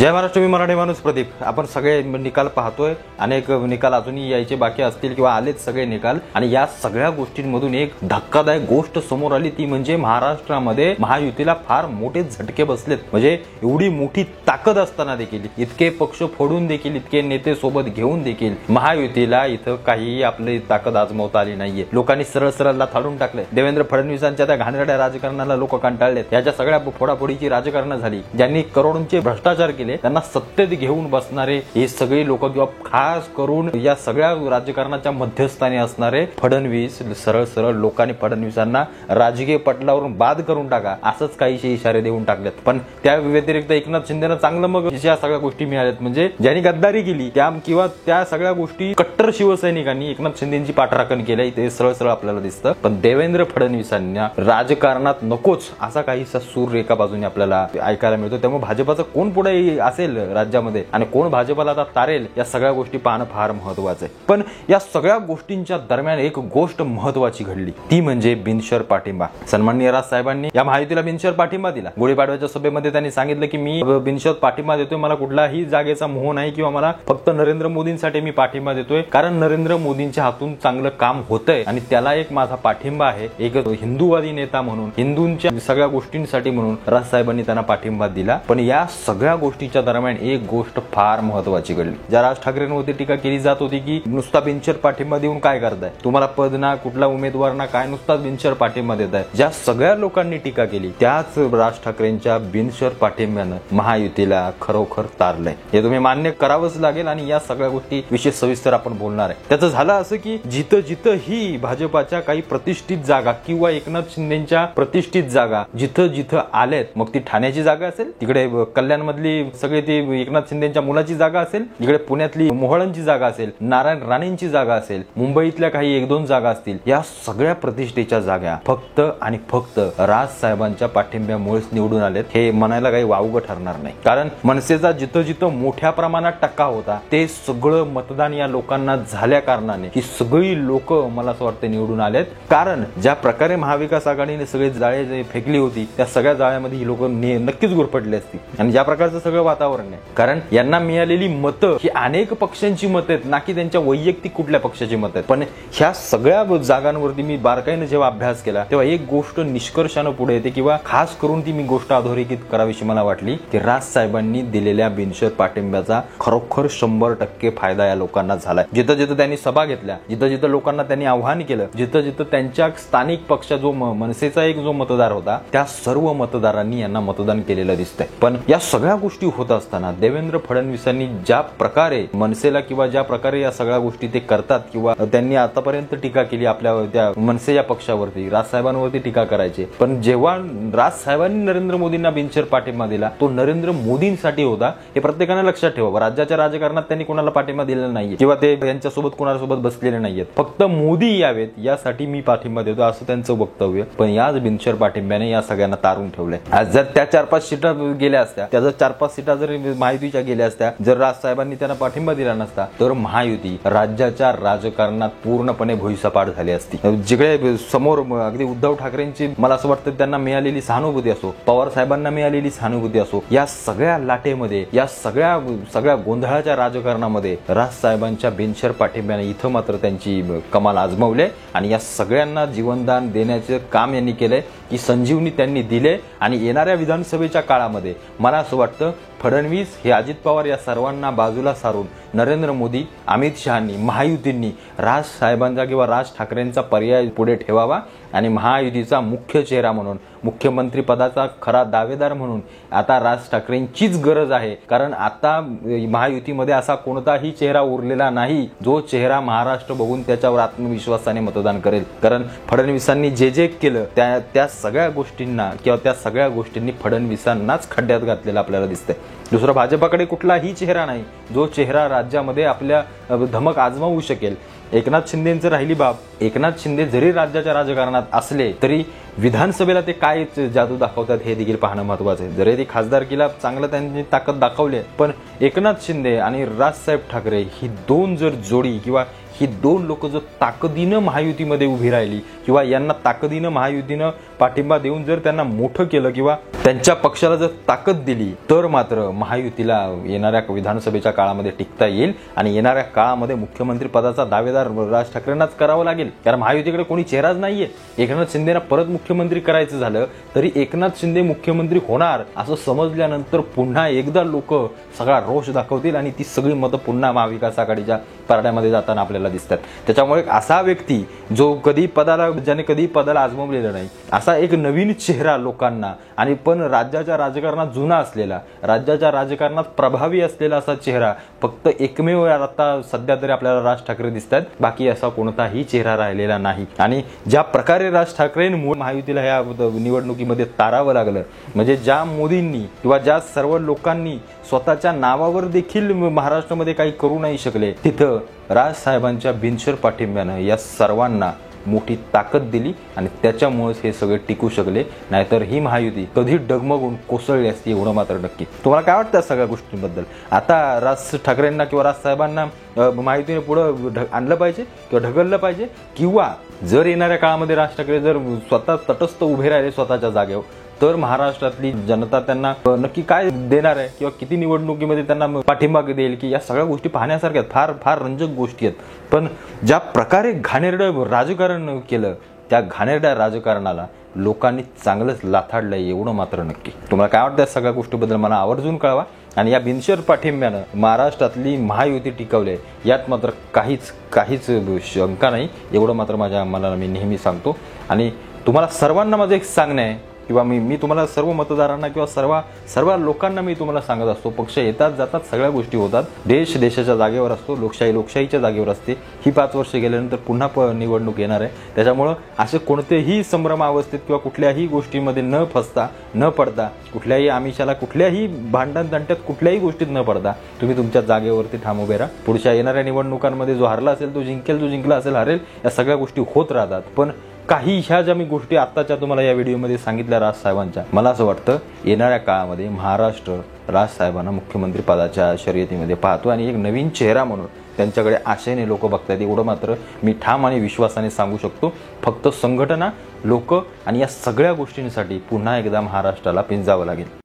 जय महाराष्ट्र, मी मराठी माणूस प्रदीप। आपण सगळे निकाल पाहतोय, अनेक निकाल अजूनही यायचे बाकी असतील किंवा आलेच सगळे निकाल। आणि या सगळ्या गोष्टींमधून एक धक्कादायक गोष्ट समोर आली, ती म्हणजे महाराष्ट्रामध्ये महायुतीला फार मोठे झटके बसलेत। म्हणजे एवढी मोठी ताकद असताना देखील, इतके पक्ष फोडून देखील, इतके नेते सोबत घेऊन देखील महायुतीला इथं काहीही आपली ताकद आजमावता आली नाहीये। लोकांनी सरळ सरळ थाडून टाकले। देवेंद्र फडणवीसांच्या त्या घाणेरड्या राजकारणाला लोक कंटाळलेत। याच्या सगळ्या फोडाफोडीची राजकारण झाली। ज्यांनी करोडोंचे भ्रष्टाचार केले त्यांना सत्तेत घेऊन बसणारे हे सगळे लोक, किंवा खास करून या सगळ्या राजकारणाच्या मध्यस्थानी असणारे फडणवीस, सरळ सरळ लोकांनी फडणवीसांना राजकीय पटलावरून बाद करून टाका असंच काहीशे इशारे देऊन टाकलेत। पण त्या व्यतिरिक्त एकनाथ शिंदेना चांगलं मग या सगळ्या गोष्टी मिळाल्यात। म्हणजे ज्यांनी गद्दारी केली किंवा त्या सगळ्या गोष्टी कट्टर शिवसैनिकांनी एकनाथ शिंदेची पाठराखण केली, ते सरळ सरळ आपल्याला दिसतं। पण देवेंद्र फडणवीसांना राजकारणात नकोच असा काहीसा सूर एका बाजूने आपल्याला ऐकायला मिळतो। त्यामुळे भाजपाचं कोण पुढे असेल राज्यामध्ये आणि कोण भाजपाला आता तारेल, या सगळ्या गोष्टी पाहणं फार महत्वाचं आहे। पण या सगळ्या गोष्टींच्या दरम्यान एक गोष्ट महत्वाची घडली, ती म्हणजे बिनशर्त पाठिंबा। सन्माननीय राजसाहेबांनी या महायुतीला बिनशर्त पाठिंबा दिला। गुढीपाडव्याच्या सभेमध्ये त्यांनी सांगितलं की मी बिनशर्त पाठिंबा देतोय, मला कुठलाही जागेचा मोह नाही किंवा मला फक्त नरेंद्र मोदींसाठी मी पाठिंबा देतोय, कारण नरेंद्र मोदींच्या हातून चांगलं काम होतंय आणि त्याला एक माझा पाठिंबा आहे। एक हिंदूवादी नेता म्हणून, हिंदूंच्या सगळ्या गोष्टींसाठी म्हणून राजसाहेबांनी त्यांना पाठिंबा दिला। पण या सगळ्या गोष्टीच्या दरम्यान एक गोष्ट फार महत्वाची घडली। ज्या राज ठाकरेंवरती टीका केली जात होती की नुसता बिनशर्त पाठिंबा देऊन काय करताय, तुम्हाला पद ना, कुठला उमेदवार ना, काय नुसता बिनशर्त पाठिंबा देताय, ज्या सगळ्या लोकांनी टीका केली त्याच राज ठाकरेंच्या बिनशर्त पाठिंब्यानं महायुतीला खरोखर तारलंय। हे तुम्ही मान्य करावंच लागेल आणि या सगळ्या गोष्टी विशेष सविस्तर आपण बोलणार आहे। त्याचं झालं असं की जिथं जिथं ही भाजपाच्या काही प्रतिष्ठित जागा किंवा एकनाथ शिंदेच्या प्रतिष्ठित जागा जिथं जिथं आल्यात, मग ती ठाण्याची जागा असेल, तिकडे कल्याण मधली सगळी ती एकनाथ शिंदेच्या मुलाची जागा असेल, इकडे पुण्यातली मोहळांची जागा असेल, नारायण राणेंची जागा असेल, मुंबईतल्या काही एक दोन जागा असतील, या सगळ्या प्रतिष्ठेच्या जागा फक्त आणि फक्त राजसाहेबांच्या पाठिंब्यामुळेच निवडून आलेत। हे म्हणायला काही वावगं ठरणार नाही, कारण मनसेचा जिथं जिथं मोठ्या प्रमाणात टक्का होता ते सगळं मतदान या लोकांना झाल्या कारणाने ही सगळी लोक मला असं वाटतं निवडून आलेत। कारण ज्या प्रकारे महाविकास आघाडीने सगळे जाळे फेकली होती, त्या सगळ्या जाळ्यामध्ये ही लोक नक्कीच गुरफटली असती। आणि ज्या प्रकारचं सगळं वातावरण आहे, कारण यांना मिळालेली मतं ही अनेक पक्षांची मतं आहेत, ना की त्यांच्या वैयक्तिक कुठल्या पक्षाची मतं आहेत। पण ह्या सगळ्या जागांवरती मी बारकाईने जेव्हा अभ्यास केला तेव्हा एक गोष्ट निष्कर्षानं पुढे येते, किंवा खास करून ती मी गोष्ट अधोरेखित करावीशी मला वाटली की राजसाहेबांनी दिलेल्या बिनशर्त पाठिंब्याचा खरोखर 100% फायदा या लोकांना झालाय। जिथं जिथं त्यांनी सभा घेतल्या, जिथं जिथं लोकांना त्यांनी आव्हान केलं, जिथं जिथं त्यांच्या स्थानिक पक्ष जो मनसेचा एक जो मतदार होता, त्या सर्व मतदारांनी यांना मतदान केलेलं दिसतंय। पण या सगळ्या गोष्टी होत असताना देवेंद्र फडणवीसांनी ज्या प्रकारे मनसेला किंवा ज्या प्रकारे या सगळ्या गोष्टी ते करतात, किंवा त्यांनी आतापर्यंत टीका केली आपल्या त्या मनसे या पक्षावरती, राजसाहेबांवरती टीका करायचे, पण जेव्हा राजसाहेबांनी नरेंद्र मोदींना बिनशर्त पाठिंबा दिला तो नरेंद्र मोदींसाठी होता, हे प्रत्येकाने लक्षात ठेवावं। राज्याच्या राजकारणात त्यांनी कोणाला पाठिंबा दिलेला नाहीये किंवा ते यांच्यासोबत कोणासोबत बसलेले नाहीयेत, फक्त मोदी यावेत यासाठी मी पाठिंबा देतो असं त्यांचं वक्तव्य। पण याच बिनशर्त पाठिंब्याने या सगळ्यांना तारून ठेवलंय। आज जर त्या 4-5 सीटा गेल्या असत्या, त्या जर 4-5 सीटा जर महायुतीच्या गेल्या असत्या, जर राजसाहेबांनी त्यांना पाठिंबा दिला नसता, तर महायुती राज्याच्या राजकारणात पूर्णपणे भुईसपाट झाली असती। जिकडे समोर अगदी उद्धव ठाकरेंची मला असं वाटतं त्यांना मिळालेली सहानुभूती असो, पवार साहेबांना मिळालेली सहानुभूती असो, या सगळ्या लाटेमध्ये, या सगळ्या गोंधळाच्या राजकारणामध्ये राजसाहेबांच्या बिनशर्त पाठिंब्याने इथं मात्र त्यांची कमाल आजमावले आणि या सगळ्यांना जीवनदान देण्याचे काम यांनी केलंय, की संजीवनी त्यांनी दिले। आणि येणाऱ्या विधानसभेच्या काळामध्ये मला असं वाटतं फडणवीस हे अजित पवार या सर्वांना बाजूला सारून नरेंद्र मोदी, अमित शहांनी, महायुतींनी राजसाहेबांचा किंवा राज ठाकरेंचा पर्याय पुढे ठेवावा आणि महायुतीचा मुख्य चेहरा म्हणून, मुख्यमंत्री पदाचा खरा दावेदार म्हणून आता राज ठाकरेंचीच गरज आहे। कारण आता महायुतीमध्ये असा कोणताही चेहरा उरलेला नाही जो चेहरा महाराष्ट्र बघून त्याच्यावर आत्मविश्वासाने मतदान करेल। कारण फडणवीसांनी जे जे केलं त्या सगळ्या गोष्टींना किंवा त्या सगळ्या गोष्टींनी फडणवीसांनाच खड्ड्यात घातलेलं आपल्याला दिसतंय। दुसरा भाजपाकडे कुठलाही चेहरा नाही जो चेहरा राज्यामध्ये आपल्या धमक आजमावू शकेल। एकनाथ शिंदेंचं राहिली बाब, एकनाथ शिंदे जरी राज्याच्या राजकारणात असले तरी विधानसभेला ते काय जादू दाखवतात हे देखील पाहणं महत्वाचं आहे। जरी ते खासदारकीला चांगलं त्यांनी ताकद दाखवली, पण एकनाथ शिंदे आणि राजसाहेब ठाकरे ही दोन जर जोडी किंवा ही दोन लोक जर ताकदीनं महायुतीमध्ये उभी राहिली किंवा यांना ताकदीनं महायुतीनं पाठिंबा देऊन जर त्यांना मोठं केलं किंवा त्यांच्या पक्षाला जर ताकद दिली तर मात्र महायुतीला येणाऱ्या विधानसभेच्या काळामध्ये टिकता येईल आणि येणाऱ्या काळामध्ये मुख्यमंत्री पदाचा दावेदार राज ठाकरेंनाच करावं लागेल. कारण महायुतीकडे कोणी चेहराच नाहीये. एकनाथ शिंदेना परत मुख्यमंत्री करायचं झालं तरी एकनाथ शिंदे मुख्यमंत्री होणार असं समजल्यानंतर पुन्हा एकदा लोक सगळा रोष दाखवतील आणि ती सगळी मतं पुन्हा महाविकास आघाडीच्या पारड्यामध्ये जाताना आपल्याला दिसतात. त्याच्यामुळे असा व्यक्ती जो ज्याने कधी पदाला आजमावलेलं नाही असा एक नवीन चेहरा लोकांना आणि पण राज्याच्या राजकारणात जुना असलेला राज्याच्या राजकारणात प्रभावी असलेला असा चेहरा फक्त एकमेव आता सध्या तरी आपल्याला राज ठाकरे दिसतात. बाकी असा कोणताही चेहरा राहिलेला नाही. आणि ज्या प्रकारे राज ठाकरेंमुळे महायुतीला ह्या निवडणुकीमध्ये तारावं लागलं म्हणजे ज्या मोदींनी किंवा ज्या सर्व लोकांनी स्वतःच्या नावावर देखील महाराष्ट्रामध्ये काही करू नाही शकले तिथं राजसाहेबांच्या बिनशर पाठिंब्यानं या सर्वांना मोठी ताकद दिली आणि त्याच्यामुळेच हे सगळे टिकू शकले. नाहीतर ही महायुती कधी डगमगून कोसळली असती एवढं मात्र नक्की. तुम्हाला काय वाटतं सगळ्या गोष्टींबद्दल? आता राज ठाकरेंना किंवा राजसाहेबांना महायुतीने पुढं आणलं पाहिजे किंवा ढकललं पाहिजे किंवा जर येणाऱ्या काळामध्ये राज ठाकरे जर स्वतः तटस्थ उभे राहिले स्वतःच्या जागेवर तर महाराष्ट्रातली जनता त्यांना नक्की काय देणार आहे किंवा किती निवडणुकीमध्ये त्यांना पाठिंबा देईल की या सगळ्या गोष्टी पाहण्यासारख्या फार फार रंजक गोष्टी आहेत. पण ज्या प्रकारे घाणेरडं राजकारण केलं त्या घाणेरड्या राजकारणाला लोकांनी चांगलंच लाथाडलंय एवढं मात्र नक्की. तुम्हाला काय वाटतं या सगळ्या गोष्टीबद्दल मला आवर्जून कळवा. आणि या बिनशर पाठिंब्यानं महाराष्ट्रातली महायुती टिकवली यात मात्र काहीच शंका नाही एवढं मात्र माझ्या मनाला मी नेहमी सांगतो. आणि तुम्हाला सर्वांना माझं एक सांगणं आहे किंवा मी तुम्हाला सर्व मतदारांना किंवा सर्व लोकांना मी तुम्हाला सांगत असतो पक्ष येतात जातात सगळ्या गोष्टी होतात. देश देशाच्या जागेवर असतो. लोकशाही लोकशाहीच्या जागेवर असते. ही 5 वर्ष गेल्यानंतर पुन्हा निवडणूक येणार आहे. त्याच्यामुळं असे कोणतेही संभ्रमावस्थेत किंवा कुठल्याही गोष्टीमध्ये न फसता न पडता कुठल्याही आमिषाला कुठल्याही भांडण तंट्यात कुठल्याही गोष्टीत न पडता तुम्ही तुमच्या जागेवरती ठाम उभे राहा. पुढच्या येणाऱ्या निवडणुकांमध्ये जो हरला असेल तो जिंकेल, जो जिंकला असेल हरेल. या सगळ्या गोष्टी होत राहतात. पण काही ह्या ज्या मी गोष्टी आत्ताच्या तुम्हाला या व्हिडिओमध्ये सांगितल्या राजसाहेबांच्या मला असं वाटतं येणाऱ्या काळामध्ये महाराष्ट्र राजसाहेबांना मुख्यमंत्री पदाच्या शर्यतीमध्ये पाहतो आणि एक नवीन चेहरा म्हणून त्यांच्याकडे आशेने लोक बघतात एवढं मात्र मी ठाम आणि विश्वासाने सांगू शकतो. फक्त संघटना लोक आणि या सगळ्या गोष्टींसाठी पुन्हा एकदा महाराष्ट्राला पिंजावं लागेल.